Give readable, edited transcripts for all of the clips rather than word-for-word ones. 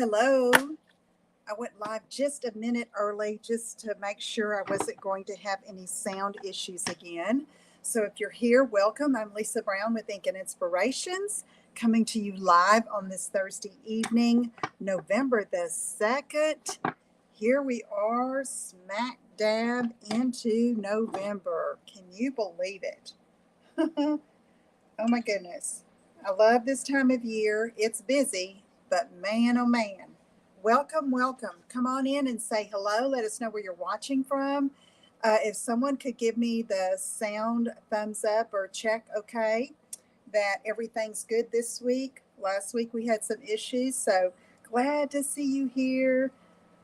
Hello. I went live just a minute early just to make sure I wasn't going to have any sound issues again. So if you're here, welcome. I'm Lisa Brown with Ink and Inspirations, coming to you live on this Thursday evening, November the 2nd. Here we are, smack dab into November. Can you believe it? Oh my goodness. I love this time of year. It's busy, but man, oh man. Welcome, welcome. Come on in and say hello. Let us know where you're watching from. If someone could give me the sound thumbs up or check, okay, that everything's good this week. Last week we had some issues, so glad to see you here.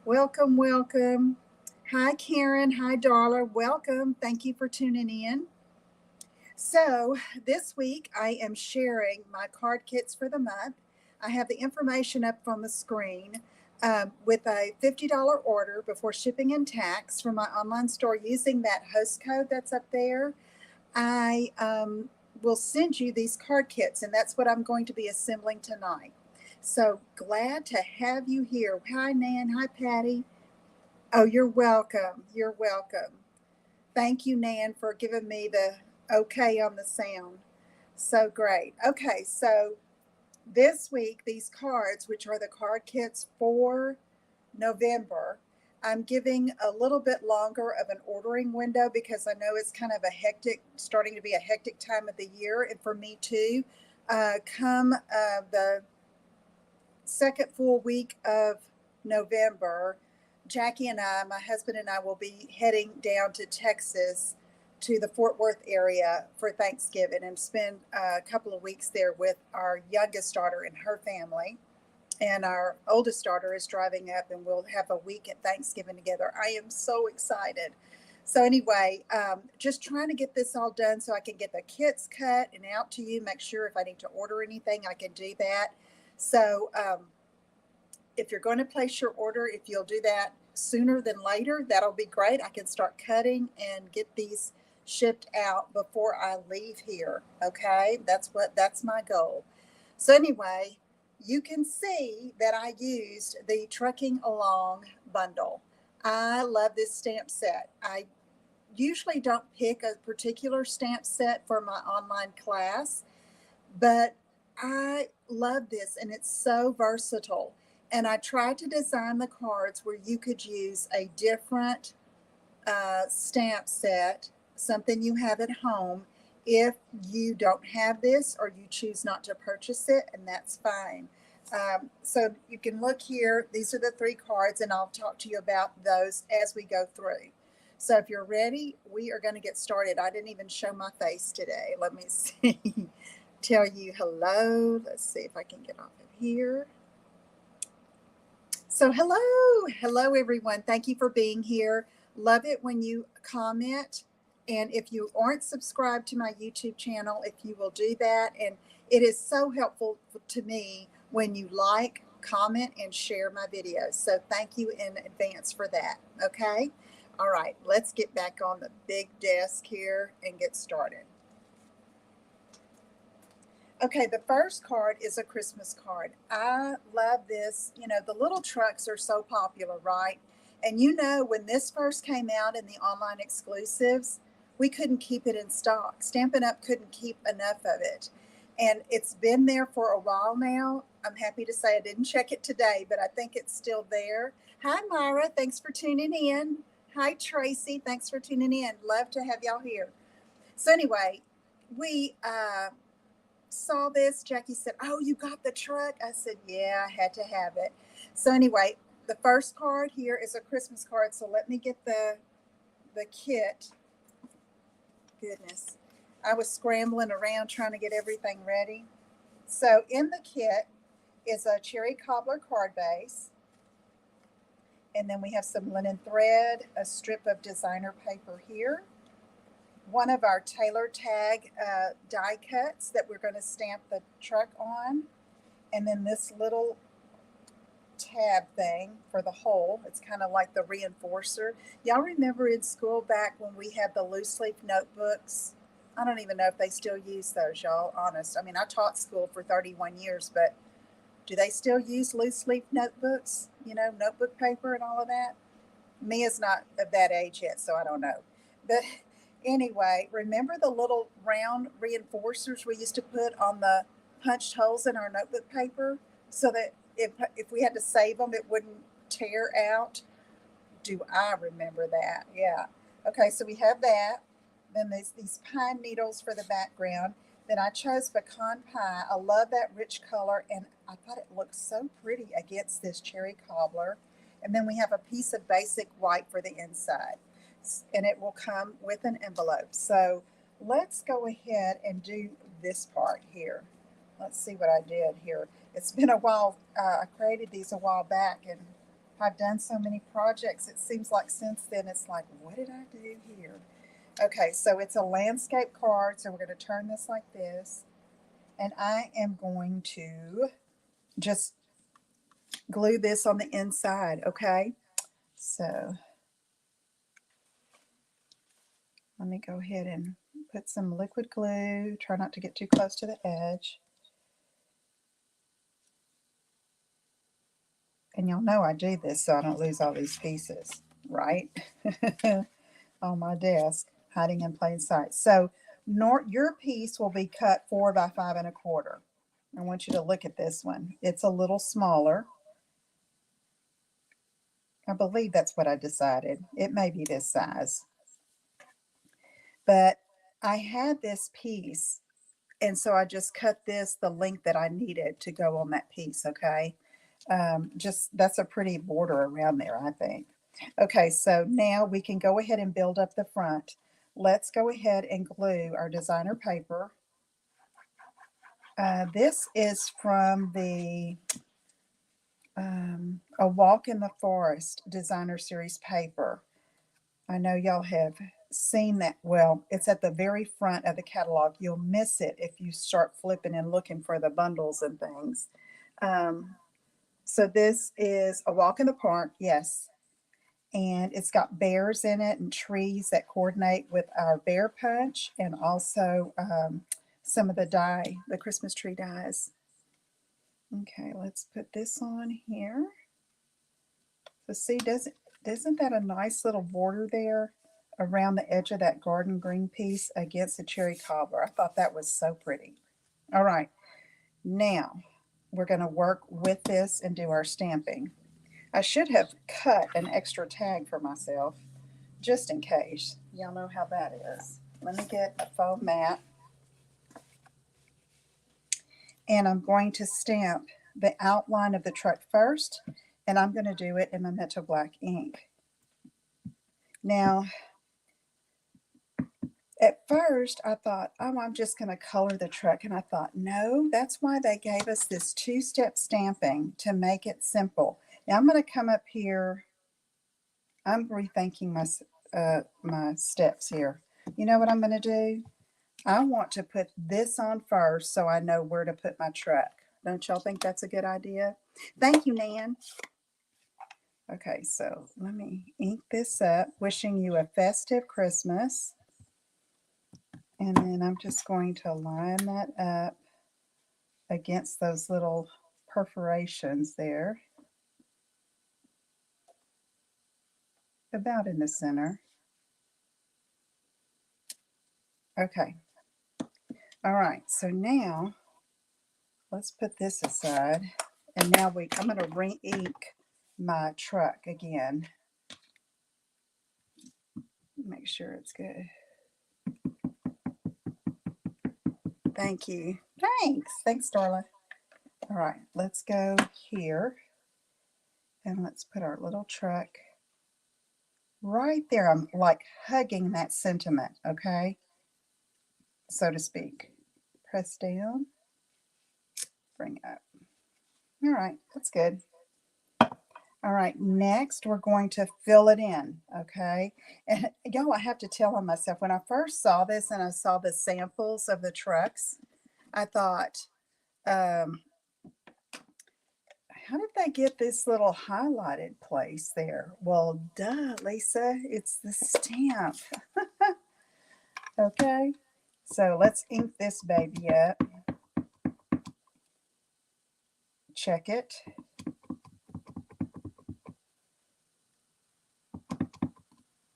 Welcome, welcome. Hi, Karen. Hi, Darla. Welcome. Thank you for tuning in. So this week I am sharing my card kits for the month. I have the information up on the screen. With a $50 order before shipping and tax from my online store using that host code that's up there, I will send you these card kits, and that's what I'm going to be assembling tonight. So glad to have you here. Hi, Nan. Hi, Patty. Oh, you're welcome. You're welcome. Thank you, Nan, for giving me the okay on the sound. So great. Okay, so this week, these cards, which are the card kits for November, I'm giving a little bit longer of an ordering window because I know it's kind of starting to be a hectic time of the year, and for me too. Come the second full week of November, Jackie and I, my husband and I, will be heading down to Texas to the Fort Worth area for Thanksgiving and spend a couple of weeks there with our youngest daughter and her family. And our oldest daughter is driving up, and we'll have a week at Thanksgiving together. I am so excited. So anyway, just trying to get this all done so I can get the kits cut and out to you. Make sure if I need to order anything, I can do that. So if you're going to place your order, if you'll do that sooner than later, that'll be great. I can start cutting and get these shipped out before I leave here. Okay, that's my goal. So anyway, you can see that I used the Trucking Along bundle. I love this stamp set. I usually don't pick a particular stamp set for my online class, but I love this, and it's so versatile. And I tried to design the cards where you could use a different stamp set, something you have at home, if you don't have this or you choose not to purchase it, and that's fine. So you can look here. These are the 3 cards, and I'll talk to you about those as we go through. So if you're ready, we are going to get started. I didn't even show my face today. Let me see. Tell you hello. Let's see if I can get off of here. So hello everyone. Thank you for being here. Love it when you comment. And if you aren't subscribed to my YouTube channel, if you will do that. And it is so helpful to me when you like, comment, and share my videos. So thank you in advance for that. Okay. All right. Let's get back on the big desk here and get started. Okay, the first card is a Christmas card. I love this. You know, the little trucks are so popular, right? And you know, when this first came out in the online exclusives, we couldn't keep it in stock. Stampin' Up couldn't keep enough of it. And it's been there for a while now. I'm happy to say I didn't check it today, but I think it's still there. Hi, Myra. Thanks for tuning in. Hi, Tracy. Thanks for tuning in. Love to have y'all here. So anyway, we saw this. Jackie said, "Oh, you got the truck?" I said, "Yeah, I had to have it." So anyway, the first card here is a Christmas card. So let me get the kit. Goodness, I was scrambling around trying to get everything ready. So in the kit is a cherry cobbler card base. And then we have some linen thread, a strip of designer paper here, one of our tailor tag die cuts that we're going to stamp the truck on, and then this little tab thing for the hole. It's kind of like the reinforcer. Y'all remember in school back when we had the loose leaf notebooks? I don't even know if they still use those, y'all, honest. I mean, I taught school for 31 years, but Do they still use loose leaf notebooks? You know, notebook paper and all of that? Mia's not of that age yet, so I don't know. But anyway, remember the little round reinforcers we used to put on the punched holes in our notebook paper so that if we had to save them, it wouldn't tear out? Do I remember that? Yeah. Okay, so we have that. Then there's these pine needles for the background. Then I chose pecan pie. I love that rich color, and I thought it looked so pretty against this cherry cobbler. And then we have a piece of basic white for the inside, and it will come with an envelope. So let's go ahead and do this part here. Let's see what I did here. It's been a while. I created these a while back, and I've done so many projects. It seems like since then, it's like, what did I do here? Okay, so it's a landscape card. So we're going to turn this like this. And I am going to just glue this on the inside, okay? So let me go ahead and put some liquid glue. Try not to get too close to the edge. And y'all know I do this so I don't lose all these pieces, right? On my desk, hiding in plain sight. So your piece will be cut 4 by 5 1/4. I want you to look at this one. It's a little smaller. I believe that's what I decided. It may be this size. But I had this piece, and so I just cut this the length that I needed to go on that piece, okay? Just that's a pretty border around there, I think. Okay, so now we can go ahead and build up the front. Let's go ahead and glue our designer paper. This is from the A Walk in the Forest designer series paper. I know y'all have seen that. Well, it's at the very front of the catalog. You'll miss it if you start flipping and looking for the bundles and things. So this is A Walk in the Park, yes. And it's got bears in it and trees that coordinate with our bear punch, and also some of the die, the Christmas tree dies. Okay, let's put this on here. So see, isn't that a nice little border there around the edge of that garden green piece against the cherry cobbler? I thought that was so pretty. All right, now we're going to work with this and do our stamping. I should have cut an extra tag for myself just in case. Y'all know how that is. Let me get a foam mat, and I'm going to stamp the outline of the truck first, and I'm going to do it in my Metal Black ink. Now, at first I thought, oh, I'm just going to color the truck, and I thought, no, that's why they gave us this two-step stamping, to make it simple. Now I'm going to come up here. I'm rethinking my steps here. You know what I'm going to do? I want to put this on first so I know where to put my truck. Don't y'all think that's a good idea? Thank you, Nan. Okay, so let me ink this up. Wishing you a festive Christmas. And then I'm just going to line that up against those little perforations there. About in the center. Okay. All right, so now let's put this aside. And now I'm going to re-ink my truck again. Make sure it's good. Thank you. Thanks, Darla. All right, let's go here. And let's put our little truck right there. I'm like hugging that sentiment, okay? So to speak. Press down. Bring up. All right, that's good. All right, next we're going to fill it in, okay? And y'all, I have to tell on myself, when I first saw this and I saw the samples of the trucks, I thought, how did they get this little highlighted place there? Well, duh, Lisa, it's the stamp. Okay, so let's ink this baby up. check it.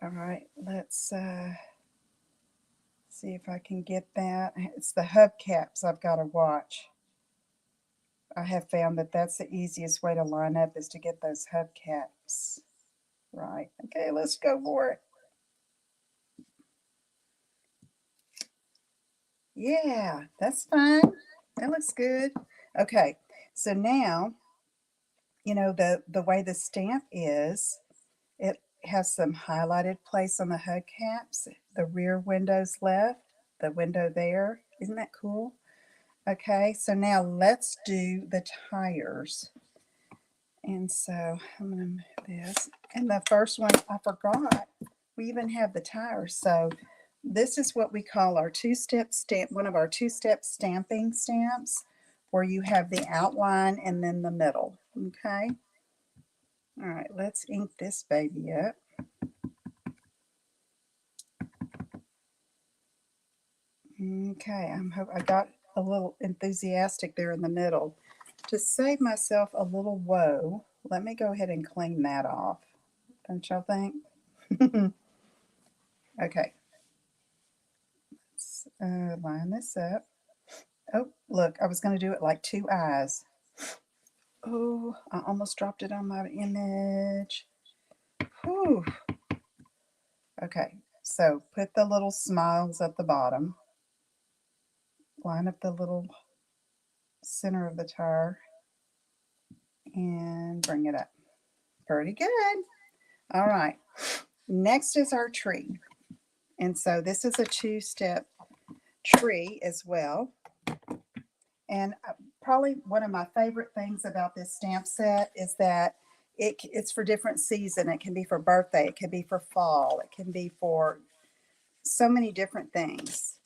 All right, let's see if I can get that. It's the hubcaps I've got to watch. I have found that that's the easiest way to line up is to get those hubcaps right. Okay, let's go for it. Yeah, that's fine. That looks good. Okay, so now, you know, the way the stamp is, it has some highlighted place on the hubcaps. The rear window's left, the window there. Isn't that cool? Okay, so now let's do the tires. And so I'm going to move this. And the first one, I forgot, we even have the tires. So this is what we call our two-step stamp, one of our two-step stamping stamps, where you have the outline and then the middle. Okay. All right, let's ink this baby up. Okay, I got a little enthusiastic there in the middle. To save myself a little woe, let me go ahead and clean that off. Don't y'all think? Okay. Let's line this up. Oh, look, I was going to do it like two eyes. Oh, I almost dropped it on my image. Whew. Okay, so put the little smiles at the bottom. Line up the little center of the tire and bring it up. Pretty good. All right, next is our tree. And so this is a two-step tree as well. And probably one of my favorite things about this stamp set is that it's for different season. It can be for birthday, it can be for fall, it can be for so many different things.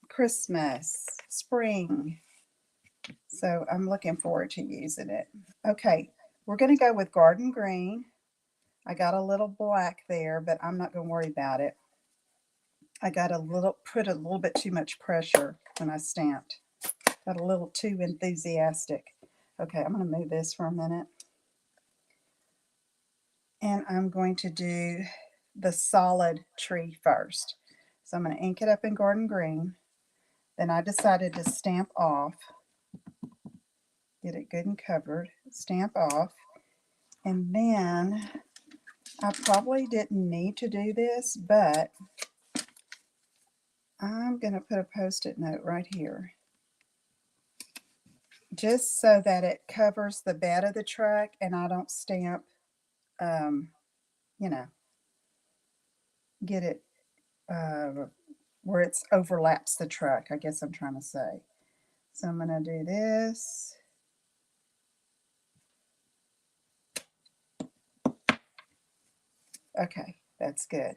Christmas, spring. So I'm looking forward to using it. Okay, we're going to go with garden green. I got a little black there, but I'm not going to worry about it. I got put a little bit too much pressure when I stamped. Got a little too enthusiastic. Okay, I'm going to move this for a minute. And I'm going to do the solid tree first. So I'm going to ink it up in garden green. Then I decided to stamp off. Get it good and covered. Stamp off. And then I probably didn't need to do this, but I'm going to put a Post-it note right here. Just so that it covers the bed of the truck and I don't stamp, you know, get it where it overlaps the truck, I guess I'm trying to say. So I'm going to do this. Okay, that's good.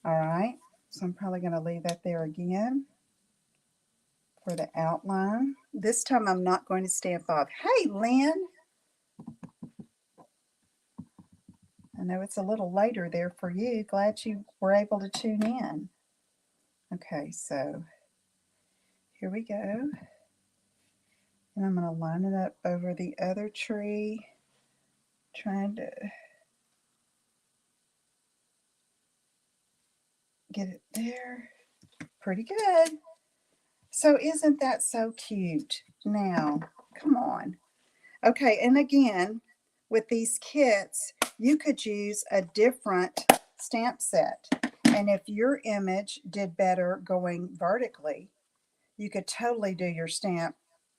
All right, so I'm probably going to leave that there again for the outline. This time I'm not going to stamp off. Hey, Lynn. I know it's a little later there for you. Glad you were able to tune in. Okay, so here we go. And I'm going to line it up over the other tree, trying to get it there. Pretty good. So isn't that so cute? Now, come on. Okay, and again, with these kits, you could use a different stamp set. And if your image did better going vertically, you could totally do your stamp.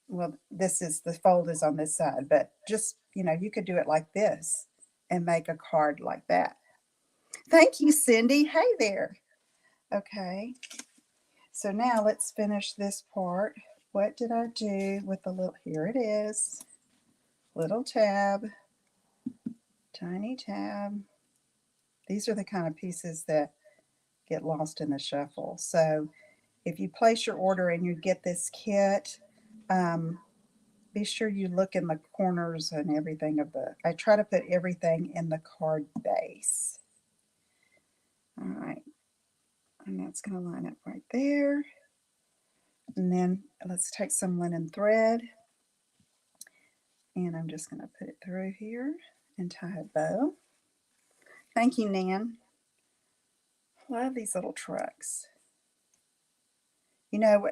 Well, this is, the fold is on this side, but just, you know, you could do it like this and make a card like that. Thank you, Cindy. Hey there. Okay. So now let's finish this part. What did I do with the little, here it is. Little tab, tiny tab. These are the kind of pieces that get lost in the shuffle. So if you place your order and you get this kit, be sure you look in the corners and everything of the, I try to put everything in the card base. All right, and that's going to line up right there. And then let's take some linen thread. And I'm just going to put it through here and tie a bow. Thank you, Nan. Love these little trucks. You know,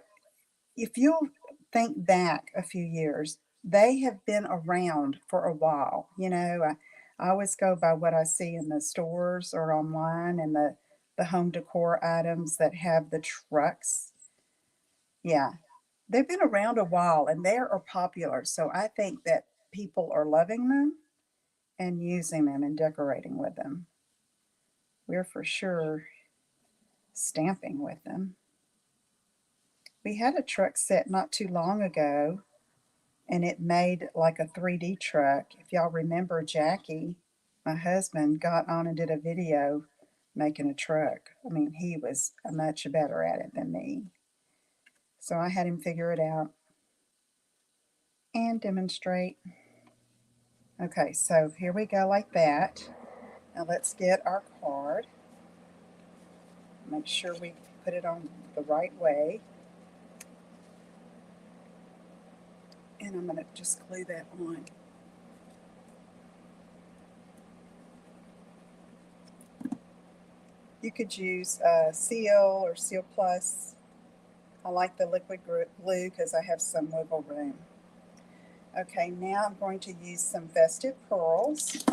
if you'll think back a few years, they have been around for a while. You know, I always go by what I see in the stores or online and the home decor items that have the trucks. Yeah, they've been around a while and they are popular. So I think that people are loving them and using them and decorating with them. We're for sure stamping with them. We had a truck set not too long ago and it made like a 3D truck. If y'all remember, Jackie, my husband, got on and did a video making a truck. I mean, he was much better at it than me. So I had him figure it out and demonstrate. Okay, so here we go like that. Now let's get our card. Make sure we put it on the right way. And I'm going to just glue that on. You could use Seal or Seal Plus. I like the liquid glue because I have some wiggle room. Okay, now I'm going to use some festive pearls.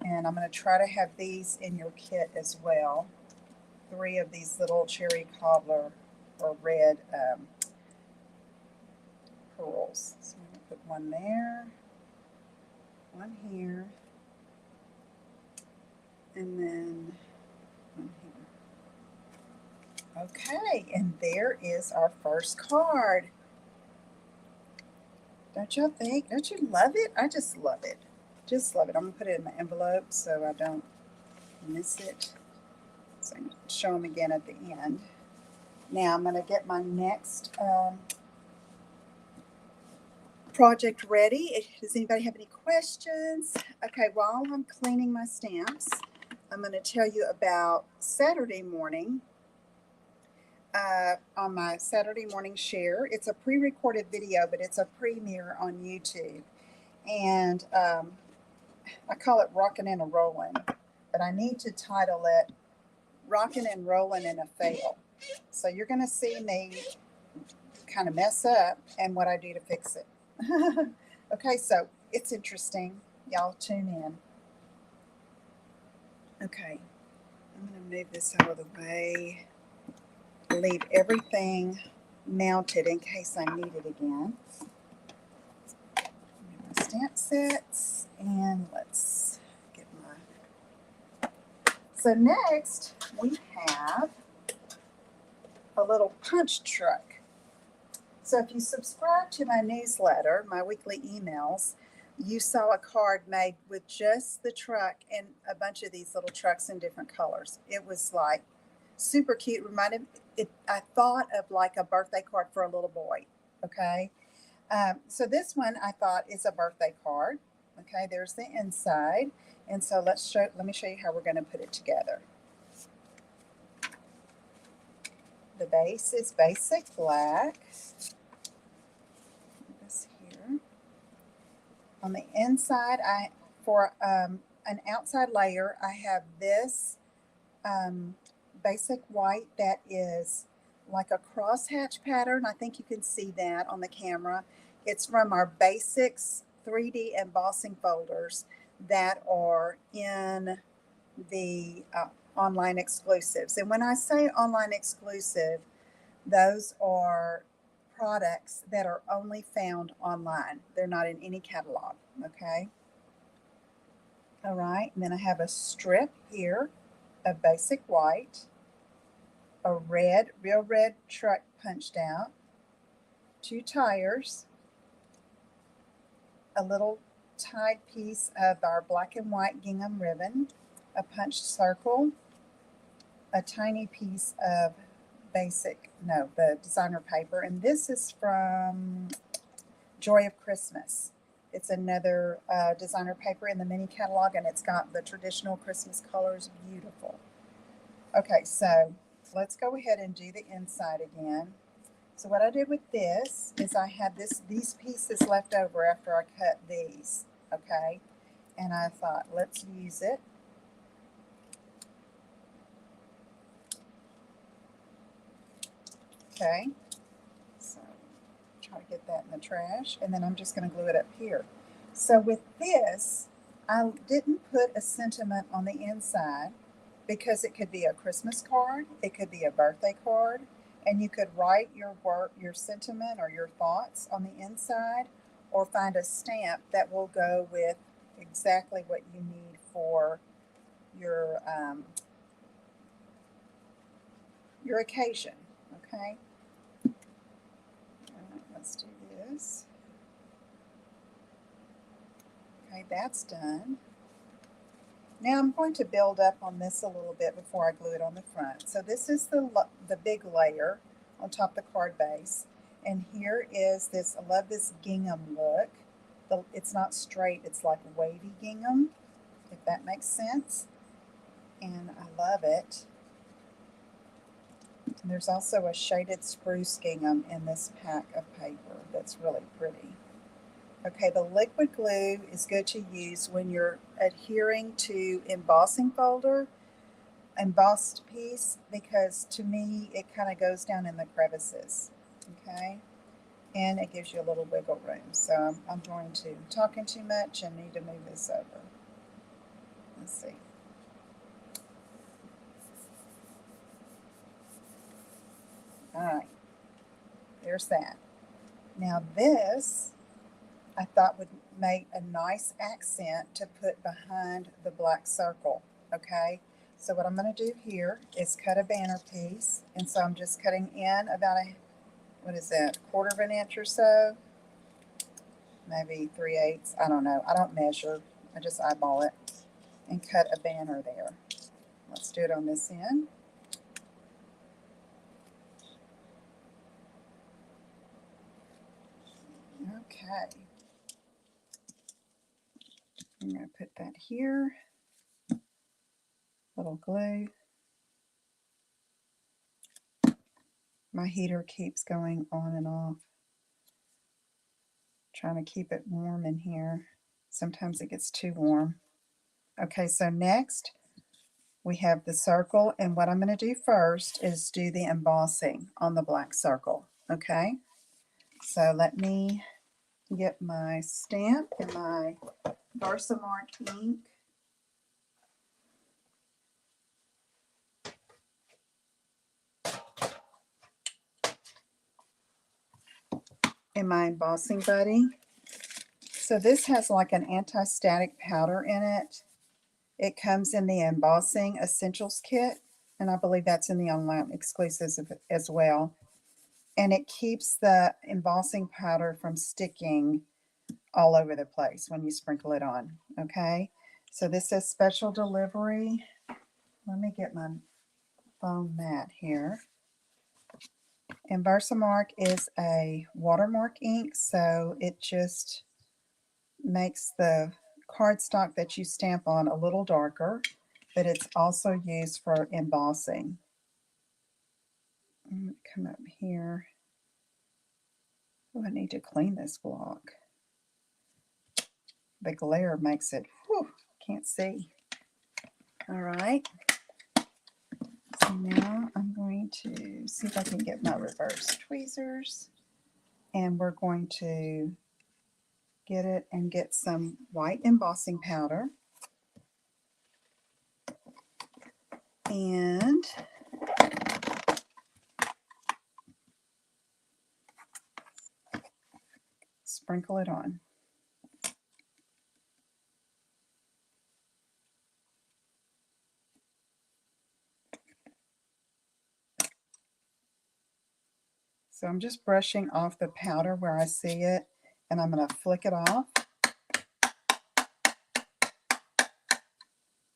And I'm going to try to have these in your kit as well. 3 of these little cherry cobbler or red pearls. So I'm going to put one there, one here, and then one here. Okay, and there is our first card. Don't y'all think? Don't you love it? I just love it. Just love it. I'm going to put it in my envelope so I don't miss it. So I'm going to show them again at the end. Now I'm going to get my next project ready. Does anybody have any questions? Okay, while I'm cleaning my stamps, I'm going to tell you about Saturday morning. On my Saturday morning share. It's a pre-recorded video, but it's a premiere on YouTube. And I call it Rockin' and a Rollin', but I need to title it Rockin' and Rollin' in a Fail. So you're going to see me kind of mess up and what I do to fix it. Okay, so it's interesting. Y'all tune in. Okay, I'm going to move this out of the way. Leave everything mounted in case I need it again. My stamp sets, and let's get my... So next we have a little punch truck. So if you subscribe to my newsletter, my weekly emails, you saw a card made with just the truck and a bunch of these little trucks in different colors. It was like super cute. Reminded it. I thought of like a birthday card for a little boy. Okay, so this one I thought is a birthday card. Okay, there's the inside, and so let me show you how we're going to put it together. The base is basic black. This here. On the inside, for an outside layer, I have this basic white that is like a crosshatch pattern. I think you can see that on the camera. It's from our Basics 3D embossing folders that are in the online exclusives. And when I say online exclusive, those are products that are only found online. They're not in any catalog, okay? All right, and then I have a strip here of basic white, a red, real red truck punched out, 2 tires, a little tied piece of our black and white gingham ribbon, a punched circle, a tiny piece of the designer paper, and this is from Joy of Christmas. It's another designer paper in the mini catalog, and it's got the traditional Christmas colors. Beautiful. Okay, so let's go ahead and do the inside again. So what I did with this is I had these pieces left over after I cut these, okay? And I thought, let's use it. Okay, so try to get that in the trash, and then I'm just going to glue it up here. So with this, I didn't put a sentiment on the inside because it could be a Christmas card, it could be a birthday card, and you could write your sentiment or your thoughts on the inside, or find a stamp that will go with exactly what you need for your occasion. Okay. All right, let's do this. Okay, that's done. Now I'm going to build up on this a little bit before I glue it on the front. So this is the big layer on top of the card base. And here is this, I love this gingham look. It's not straight, it's like wavy gingham, if that makes sense. And I love it. And there's also a shaded spruce gingham in this pack of paper that's really pretty. Okay, the liquid glue is good to use when you're adhering to embossed piece, because to me it kind of goes down in the crevices, okay? And it gives you a little wiggle room. So I'm going to, talking too much and need to move this over. Let's see. All right, there's that. Now this, I thought would make a nice accent to put behind the black circle, okay? So what I'm going to do here is cut a banner piece, and so I'm just cutting in about what is that, 1/4 of an inch or so, maybe 3/8, I don't know, I don't measure, I just eyeball it, and cut a banner there. Let's do it on this end. Okay. I'm going to put that here. Little glue. My heater keeps going on and off. Trying to keep it warm in here. Sometimes it gets too warm. Okay, so next we have the circle, and what I'm going to do first is do the embossing on the black circle. Okay, so let me get my stamp and my Versamark ink. And my embossing buddy. So this has like an anti-static powder in it. It comes in the Embossing Essentials Kit, and I believe that's in the online exclusives as well. And it keeps the embossing powder from sticking all over the place when you sprinkle it on, okay? So this says special delivery. Let me get my foam mat here. And Versamark is a watermark ink, so it just makes the cardstock that you stamp on a little darker, but it's also used for embossing. I'm going to come up here. Oh, I need to clean this block. The glare makes it, whew, can't see. All right. So now I'm going to see if I can get my reverse tweezers, and we're going to get it and get some white embossing powder. And sprinkle it on. So I'm just brushing off the powder where I see it, and I'm going to flick it off.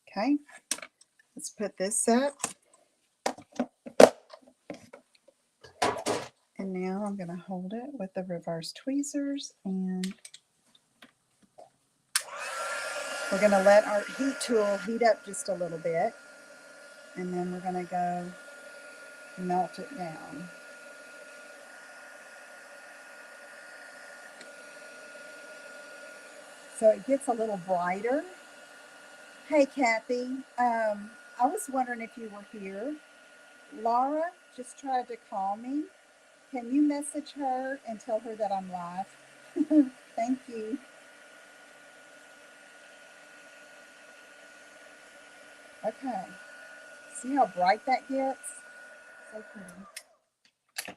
Okay, let's put this up. And now I'm going to hold it with the reverse tweezers, and we're going to let our heat tool heat up just a little bit, and then we're going to go melt it down. so it gets a little brighter. Hey, Kathy, I was wondering if you were here. Laura just tried to call me. Can you message her and tell her that I'm live? Thank you. Okay. See how bright that gets? So pretty.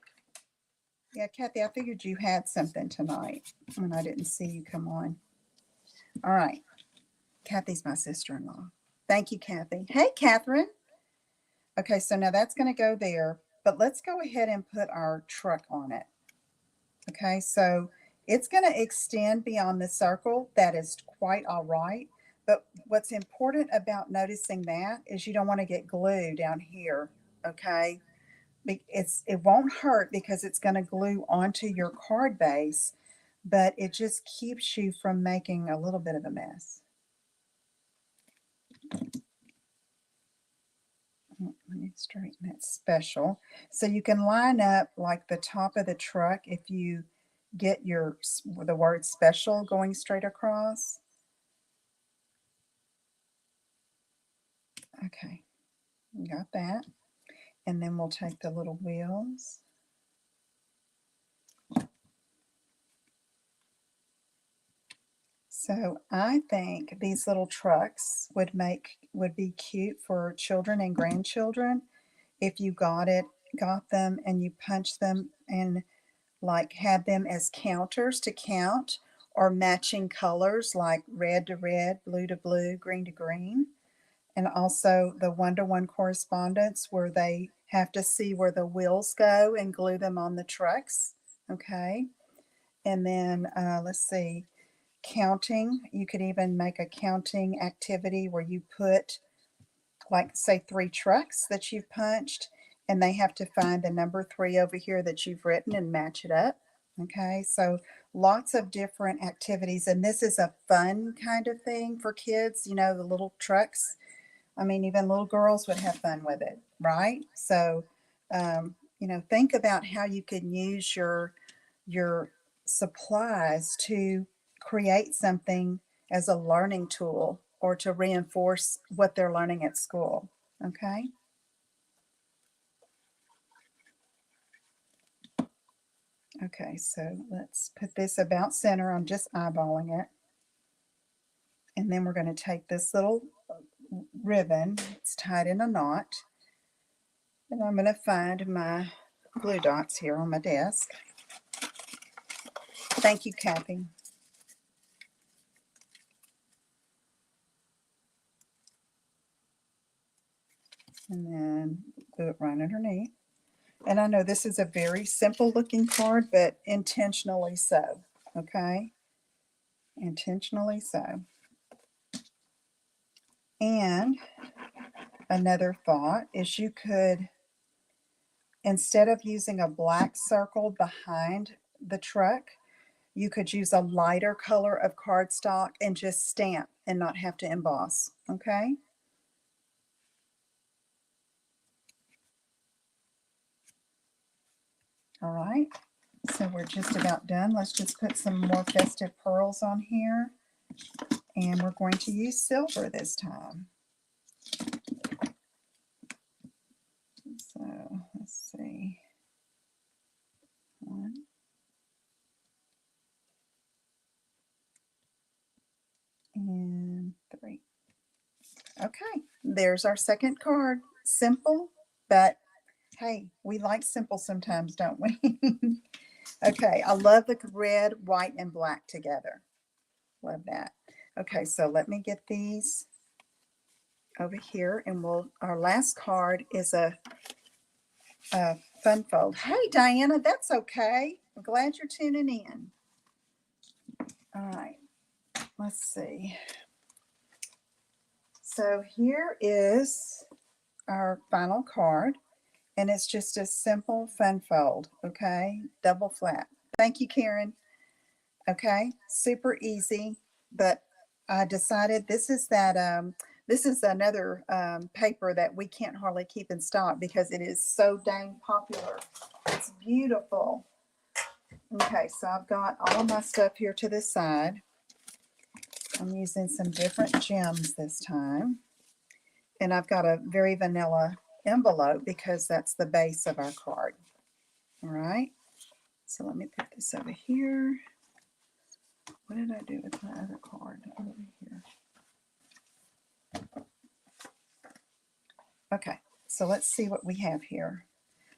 Yeah, Kathy, I figured you had something tonight when I didn't see you come on. All right. Kathy's my sister-in-law. Thank you, Kathy. Hey, Catherine. Okay, so now that's going to go there, but let's go ahead and put our truck on it. Okay, so it's going to extend beyond the circle. That is quite all right. But what's important about noticing that is you don't want to get glue down here. Okay, it won't hurt because it's going to glue onto your card base, but it just keeps you from making a little bit of a mess. Let me straighten that special. So you can line up like the top of the truck if you get the word special going straight across. Okay, you got that. And then we'll take the little wheels. So I think these little trucks would be cute for children and grandchildren if you got them and you punch them and like had them as counters to count, or matching colors like red to red, blue to blue, green to green. And also the one-to-one correspondence where they have to see where the wheels go and glue them on the trucks. Okay. And then let's see, counting. You could even make a counting activity where you put, like, say 3 trucks that you've punched, and they have to find the number 3 over here that you've written and match it up. Okay, so lots of different activities, and this is a fun kind of thing for kids, the little trucks. I mean, even little girls would have fun with it, right? So, think about how you can use your supplies to create something as a learning tool or to reinforce what they're learning at school. Okay. Okay, so let's put this about center. I'm just eyeballing it. And then we're going to take this little ribbon, it's tied in a knot, and I'm going to find my glue dots here on my desk. Thank you, Kathy. And then glue it right underneath. And I know this is a very simple looking card, but intentionally so. Okay? Intentionally so. And another thought is you could, instead of using a black circle behind the truck, you could use a lighter color of cardstock and just stamp and not have to emboss. Okay? All right. So we're just about done. Let's just put some more festive pearls on here. And we're going to use silver this time. So let's see. 1, and 3. Okay, there's our second card. Simple, but hey, we like simple sometimes, don't we? Okay, I love the red, white, and black together. Love that. Okay, so let me get these over here, and our last card is a fun fold. Hey, Diana, that's okay. I'm glad you're tuning in. All right, let's see. So here is our final card, and it's just a simple fun fold, okay? Double flat. Thank you, Karen. Okay, super easy, but I decided this is another paper that we can't hardly keep in stock because it is so dang popular. It's beautiful. Okay, so I've got all of my stuff here to the side. I'm using some different gems this time. And I've got a very vanilla envelope because that's the base of our card. All right. So let me put this over here. What did I do with my other card? Over here. Okay. So let's see what we have here.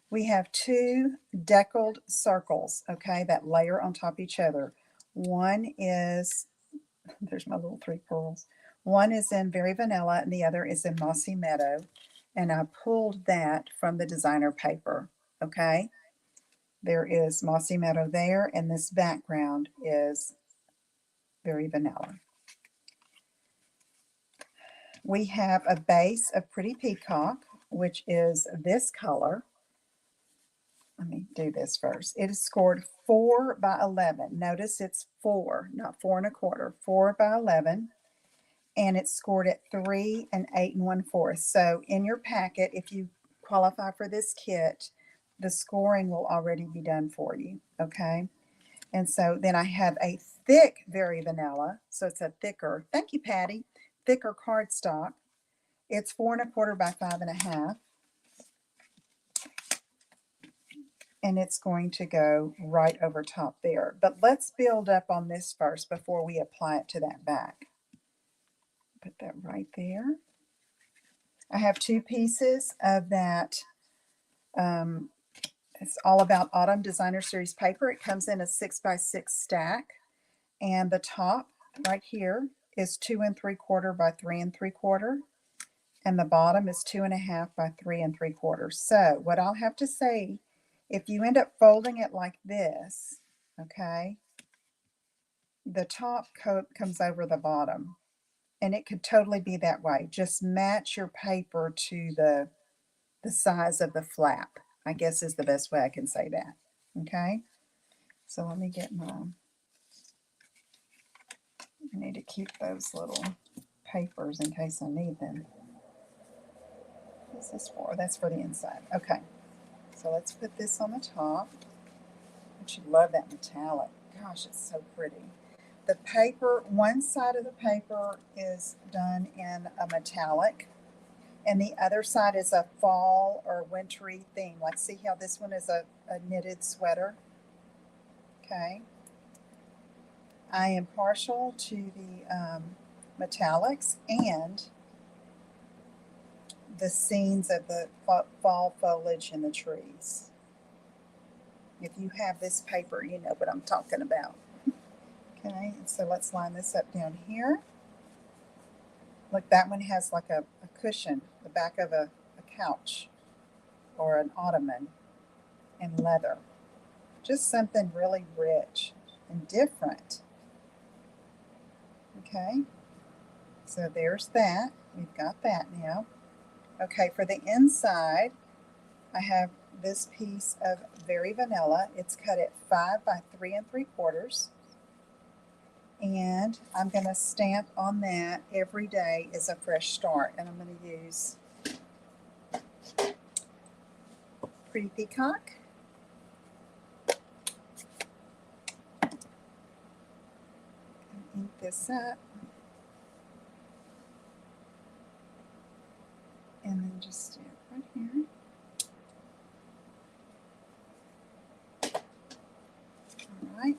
We have two deckled circles, okay, that layer on top of each other. One is, there's my little 3 pearls. One is in Very Vanilla and the other is in Mossy Meadow. And I pulled that from the designer paper, okay? There is Mossy Meadow there, and this background is Very Vanilla. We have a base of Pretty Peacock, which is this color. Let me do this first. It is scored 4 by 11. Notice it's 4, not 4 1/4. 4 by 11. And it's scored at 3 8 1/4. So in your packet, if you qualify for this kit, the scoring will already be done for you. Okay. And so then I have a thick Very Vanilla. So it's a thicker, thank you, Patty, thicker cardstock. It's 4 1/4 by 5 1/2. And it's going to go right over top there. But let's build up on this first before we apply it to that back. Put that right there. I have 2 pieces of that. It's All About Autumn Designer Series paper. It comes in a 6 by 6 stack. And the top right here is 2 3/4 by 3 3/4. And the bottom is 2 1/2 by 3 3/4. So what I'll have to say, if you end up folding it like this, okay, the top coat comes over the bottom. And it could totally be that way. Just match your paper to the size of the flap, I guess is the best way I can say that. Okay, so let me get my, I need to keep those little papers in case I need them. What's this for? That's for the inside. Okay, so let's put this on the top. Don't you love that metallic? Gosh, it's so pretty. The paper, one side of the paper is done in a metallic, and the other side is a fall or wintry theme. Like, see how this one is a knitted sweater? Okay. I am partial to the metallics and the scenes of the fall foliage in the trees. If you have this paper, you know what I'm talking about. Okay, so let's line this up down here. Look, that one has like a cushion, the back of a couch or an ottoman, and leather. Just something really rich and different. Okay, so there's that. We've got that now. Okay, for the inside, I have this piece of Very Vanilla. It's cut at 5 by 3 3/4. And I'm going to stamp on that Every Day is a Fresh Start. And I'm going to use Pretty Peacock. Ink this up. And then just stamp right here. All right.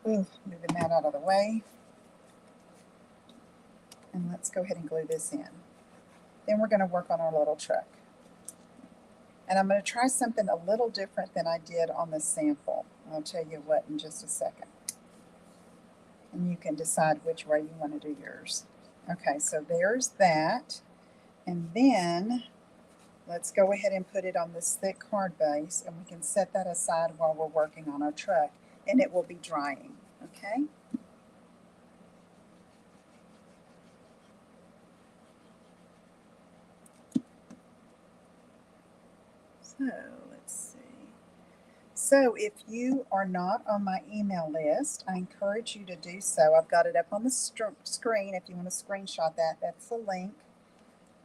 Ooh, moving that out of the way. And let's go ahead and glue this in. Then we're going to work on our little truck. And I'm going to try something a little different than I did on the sample. I'll tell you what in just a second. And you can decide which way you want to do yours. Okay, so there's that. And then let's go ahead and put it on this thick card base, and we can set that aside while we're working on our truck, and it will be drying. Okay? So let's see. So if you are not on my email list, I encourage you to do so. I've got it up on the screen. If you want to screenshot that, that's the link.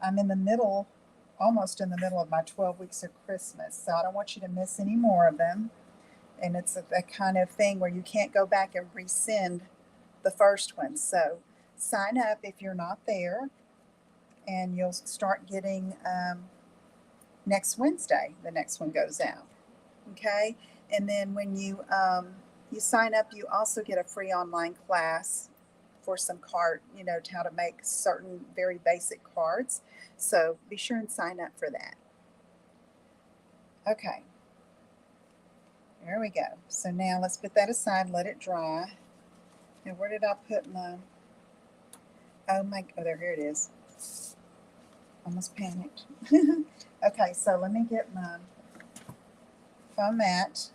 I'm in the middle, almost in the middle of my 12 weeks of Christmas, so I don't want you to miss any more of them. And it's a kind of thing where you can't go back and resend the first one. So sign up if you're not there, and you'll start getting next Wednesday. The next one goes out. Okay, and then when you sign up, you also get a free online class for some how to make certain very basic cards. So be sure and sign up for that. Okay, there we go. So now let's put that aside, let it dry. Now where did I put my, oh here it is. Almost panicked. Okay, so let me get my foam mat.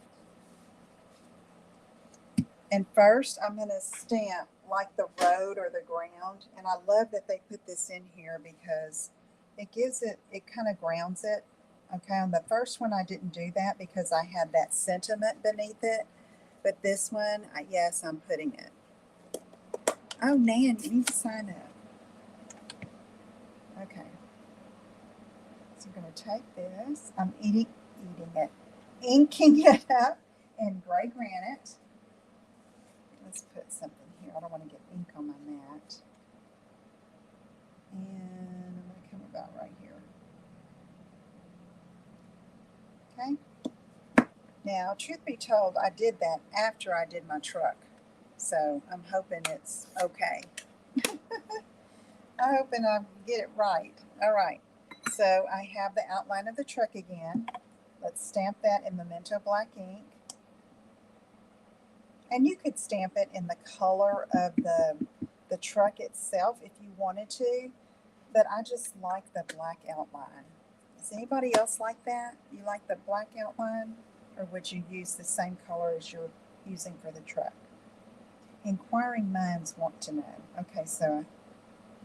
And first I'm going to stamp like the road or the ground. And I love that they put this in here because it kind of grounds it. Okay, on the first one I didn't do that because I had that sentiment beneath it. But this one, yes, I'm putting it. Oh, Nan, you need to sign up. Okay. So I'm going to take this. I'm inking it up in gray granite. Let's put something here. I don't want to get ink on my mat. And I'm going to come about right here. Okay. Now, truth be told, I did that after I did my truck. So I'm hoping it's okay. I'm hoping I get it right. All right. So I have the outline of the truck again. Let's stamp that in Memento black ink. And you could stamp it in the color of the truck itself if you wanted to, but I just like the black outline. Does anybody else like that? You like the black outline, or would you use the same color as you're using for the truck? Inquiring minds want to know. Okay, so I'm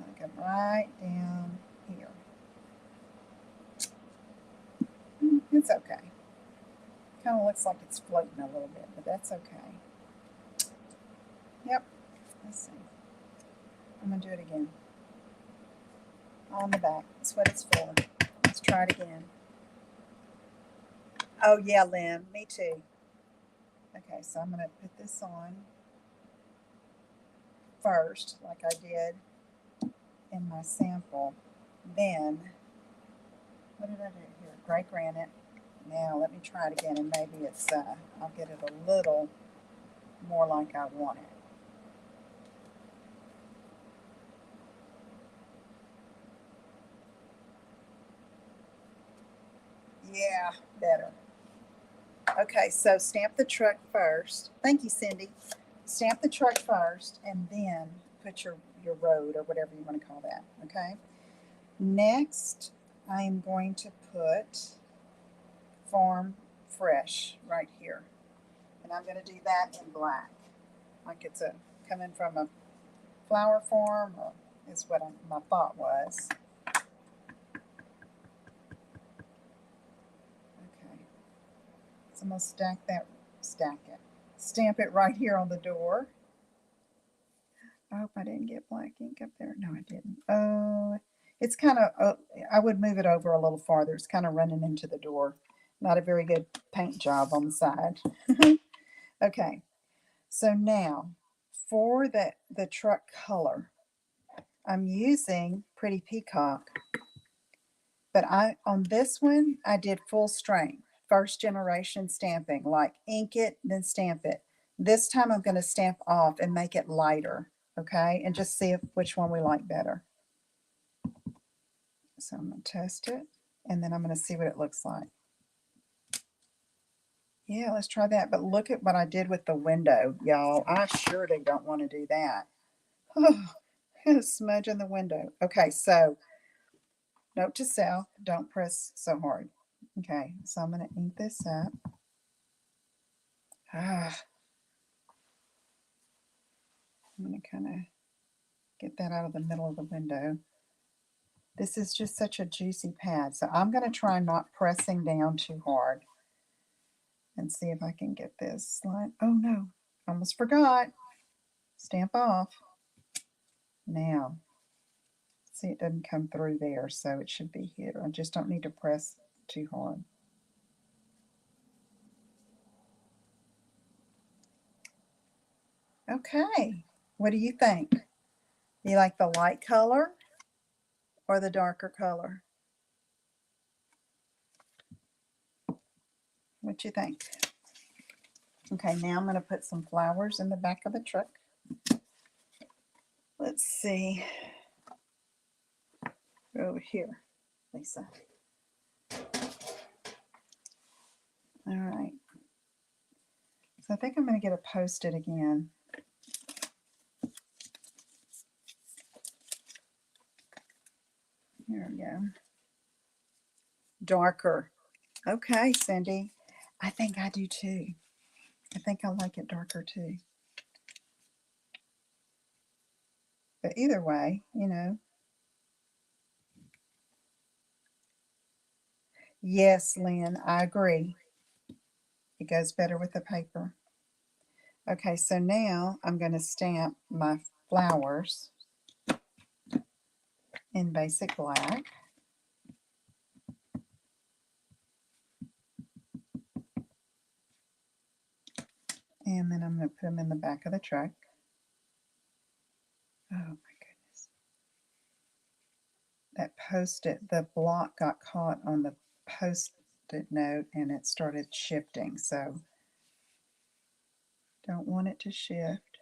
going to come right down here. It's okay. Kind of looks like it's floating a little bit, but that's okay. Yep. Let's see. I'm going to do it again. On the back. That's what it's for. Let's try it again. Oh, yeah, Lynn. Me too. Okay, so I'm going to put this on first, like I did in my sample. Then, what did I do here? Gray granite. Now, let me try it again, and maybe it's, I'll get it a little more like I want it. Yeah, better. Okay, so stamp the truck first. Thank you, Cindy. Stamp the truck first, and then put your road or whatever you want to call that, okay? Next, I am going to put Farm Fresh right here. And I'm going to do that in black. Like it's coming from a flower farm, or is what my thought was. I'm going to stamp it right here on the door. I hope I didn't get black ink up there. No, I didn't. Oh, it's kind of, I would move it over a little farther. It's kind of running into the door. Not a very good paint job on the side. Okay, so now for the truck color, I'm using Pretty Peacock. But on this one, I did full strength. First generation stamping, like ink it, then stamp it. This time I'm going to stamp off and make it lighter, okay? And just see which one we like better. So I'm going to test it, and then I'm going to see what it looks like. Yeah, let's try that. But look at what I did with the window, y'all. I surely don't want to do that. Oh, smudge in the window. Okay, so note to self, don't press so hard. Okay, so I'm going to ink this up. I'm going to kind of get that out of the middle of the window. This is just such a juicy pad, so I'm going to try not pressing down too hard and see if I can get this slide. Oh no, almost forgot. Stamp off. Now, see, it doesn't come through there, so it should be here. I just don't need to press too hard. Okay, What do you think? Do you like the light color or the darker color? What you think? Okay, now I'm going to put some flowers in the back of the truck. Let's see. Go over here, Lisa. All right. So I think I'm going to get a Post-it again. There we go. Darker. Okay, Cindy. I think I do too. I think I like it darker too. But either way, you know. Yes, Lynn, I agree. It goes better with the paper. Okay, so now I'm going to stamp my flowers in basic black. And then I'm going to put them in the back of the truck. Oh my goodness. That Post-it, the block got caught on the Post-it note and it started shifting. So don't want it to shift.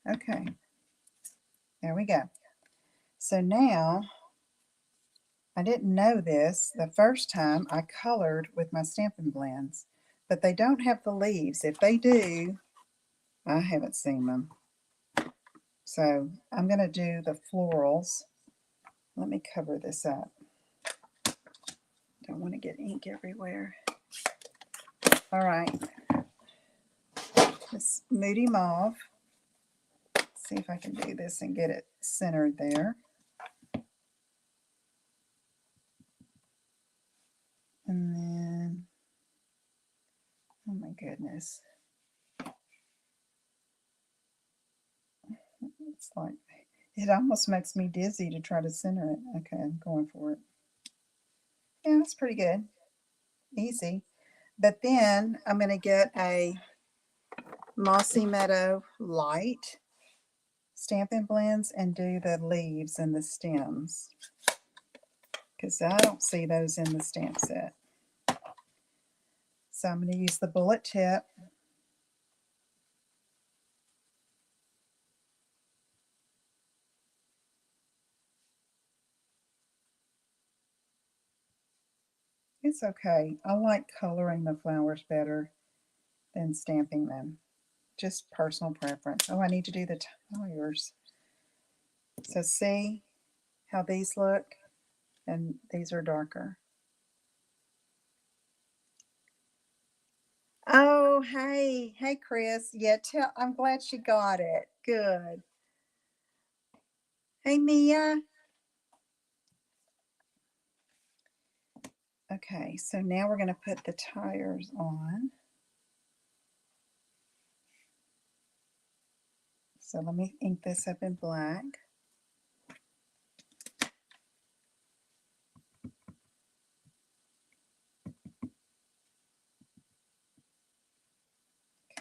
Okay. There we go. So now, I didn't know this the first time I colored with my Stampin' Blends, but they don't have the leaves. If they do, I haven't seen them. So I'm going to do the florals. Let me cover this up. Don't want to get ink everywhere. All right. This Moody Mauve. Let's see if I can do this and get it centered there. And then, oh my goodness. It's like, it almost makes me dizzy to try to center it. Okay, I'm going for it. Yeah, that's pretty good. Easy. But then I'm going to get a Mossy Meadow Light Stampin' Blends and do the leaves and the stems, because I don't see those in the stamp set. So I'm going to use the bullet tip. It's okay. I like coloring the flowers better than stamping them. Just personal preference. Oh, I need to do the tires. So see how these look? And these are darker. Oh, hey. Hey, Chris. Yeah, I'm glad she got it. Good. Hey, Mia. Okay, so now we're going to put the tires on. So let me ink this up in black.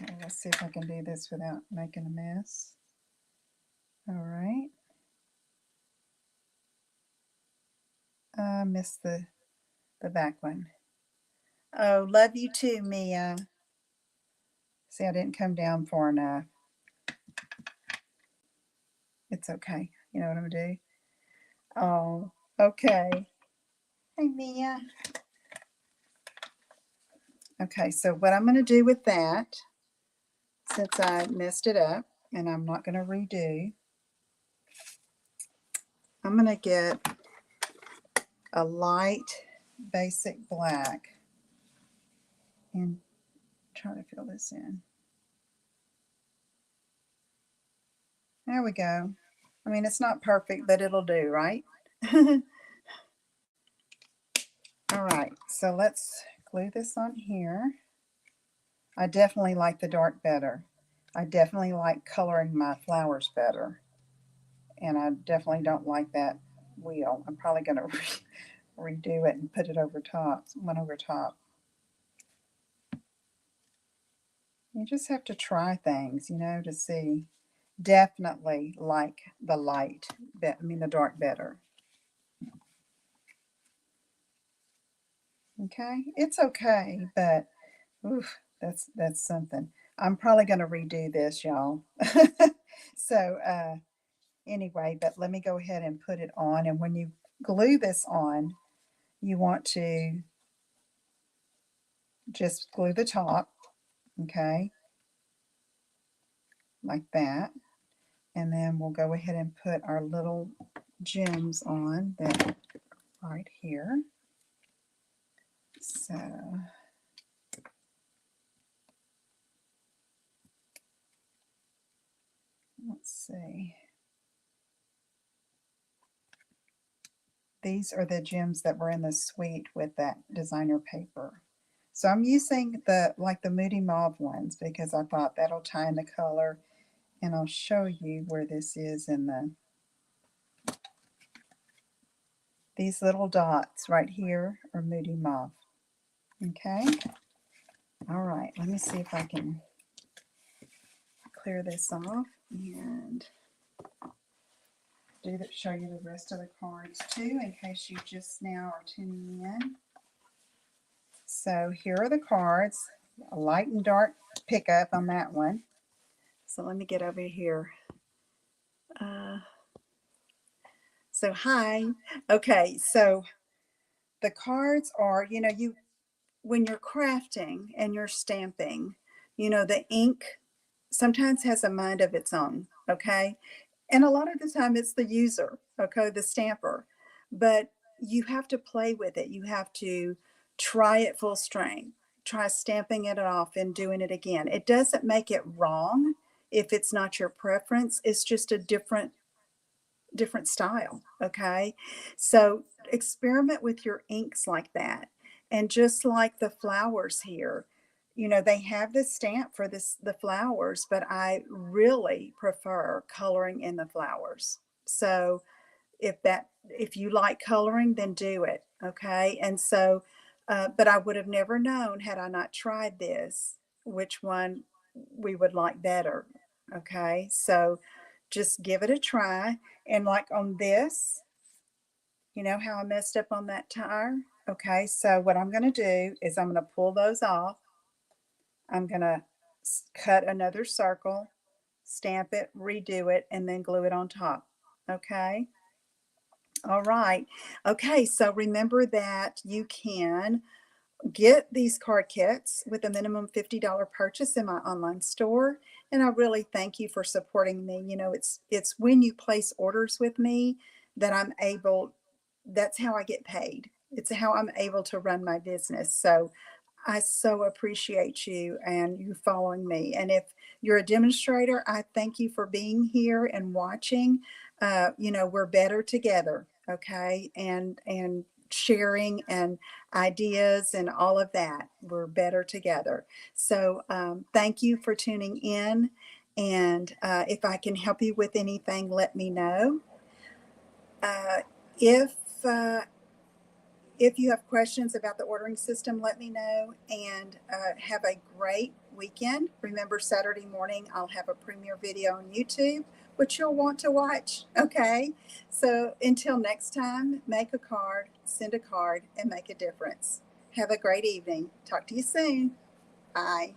Okay, let's see if I can do this without making a mess. All right. I missed the back one. Oh, love you too, Mia. See, I didn't come down far enough. It's okay. You know what I'm going to do? Oh, okay. Hey, Mia. Okay, so what I'm going to do with that, since I messed it up, and I'm not going to redo, I'm going to get a light basic black and try to fill this in. There we go. I mean, it's not perfect, but it'll do, right? All right, so let's glue this on here. I definitely like the dark better. I definitely like coloring my flowers better. And I definitely don't like that wheel. I'm probably going to redo it and put it over top, one over top. You just have to try things, to see. Definitely like the light, the dark better. Okay, it's okay, but oof, that's something. I'm probably going to redo this, y'all. So anyway, but let me go ahead and put it on. And when you glue this on, you want to just glue the top, okay, like that. And then we'll go ahead and put our little gems on that right here. So let's see. These are the gems that were in the suite with that designer paper. So I'm using the Moody Mauve ones because I thought that'll tie in the color, and I'll show you where this is in these little dots right here are Moody Mauve. Okay. All right. Let me see if I can clear this off and show you the rest of the cards too, in case you just now are tuning in. So here are the cards, a light and dark pickup on that one. So let me get over here. So hi. Okay, so the cards are, when you're crafting and you're stamping, the ink sometimes has a mind of its own, okay? And a lot of the time it's the user, okay, the stamper. But you have to play with it. You have to try it full strength, try stamping it off and doing it again. It doesn't make it wrong if it's not your preference. It's just a different style, okay? So experiment with your inks like that. And just like the flowers here, they have this stamp for the flowers, but I really prefer coloring in the flowers. So if you like coloring, then do it, okay? And so but I would have never known had I not tried this which one we would like better, okay? So just give it a try. And like on this, you know how I messed up on that tire? Okay, so what I'm going to do is I'm going to pull those off. I'm going to cut another circle, stamp it, redo it, and then glue it on top. Okay? All right. Okay, so remember that you can get these card kits with a minimum $50 purchase in my online store. And I really thank you for supporting me. It's when you place orders with me that that's how I get paid. It's how I'm able to run my business. So I so appreciate you and you following me. And if you're a demonstrator, I thank you for being here and watching. We're better together, okay? And sharing and ideas and all of that. We're better together. So thank you for tuning in. And if I can help you with anything, let me know. If if you have questions about the ordering system, let me know, and have a great weekend. Remember, Saturday morning, I'll have a premiere video on YouTube, which you'll want to watch. Okay. So until next time, make a card, send a card, and make a difference. Have a great evening. Talk to you soon. Bye.